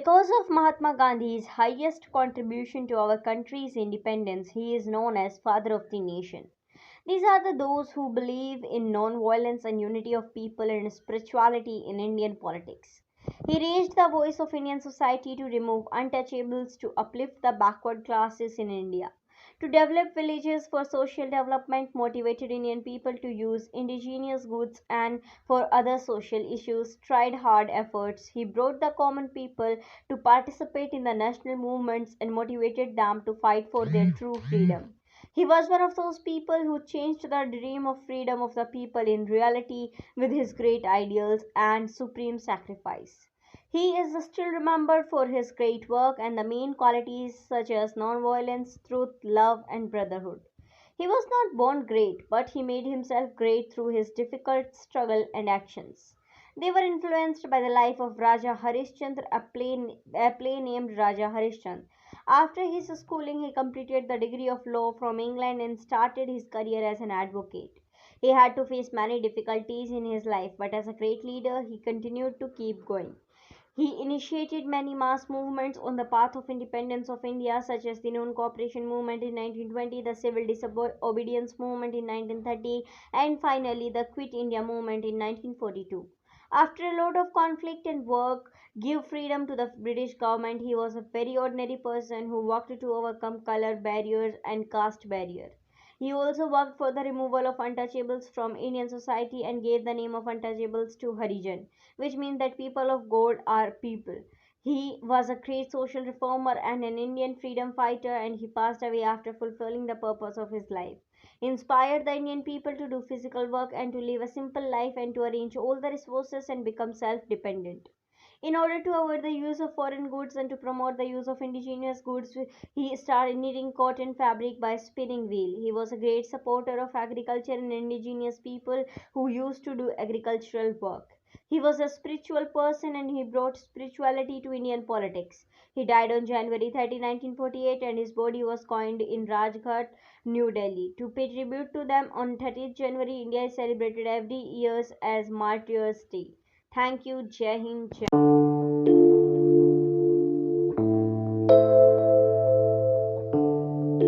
Because of Mahatma Gandhi's highest contribution to our country's independence, he is known as Father of the Nation. These are those who believe in non-violence and unity of people and spirituality in Indian politics. He raised the voice of Indian society to remove untouchables, to uplift the backward classes in India, to develop villages for social development, motivated Indian people to use indigenous goods, and for other social issues, tried hard efforts. He brought the common people to participate in the national movements and motivated them to fight for their true freedom. He was one of those people who changed the dream of freedom of the people in reality with his great ideals and supreme sacrifice. He is still remembered for his great work and the main qualities such as nonviolence, truth, love, and brotherhood. He was not born great, but he made himself great through his difficult struggle and actions. They were influenced by the life of Raja Harishchandra, a play named Raja Harishchandra. After his schooling, he completed the degree of law from England and started his career as an advocate. He had to face many difficulties in his life, but as a great leader, he continued to keep going. He initiated many mass movements on the path of independence of India, such as the Non-Cooperation Movement in 1920, the Civil Disobedience Movement in 1930, and finally the Quit India Movement in 1942. After a lot of conflict and work give freedom to the British government, he was a very ordinary person who worked to overcome color barriers and caste barrier. He also worked for the removal of untouchables from Indian society and gave the name of untouchables to Harijan, which means that people of God are people. He was a great social reformer and an Indian freedom fighter, and he passed away after fulfilling the purpose of his life. He inspired the Indian people to do physical work and to live a simple life and to arrange all the resources and become self dependent. In order to avoid the use of foreign goods and to promote the use of indigenous goods, he started knitting cotton fabric by spinning wheel. He was a great supporter of agriculture and indigenous people who used to do agricultural work. He was a spiritual person and he brought spirituality to Indian politics. He died on January 30, 1948, and his body was coined in Rajghat, New Delhi. To pay tribute to them on 30th January, India is celebrated every year as Martyrs' Day. Thank you. Jai Hind. Jai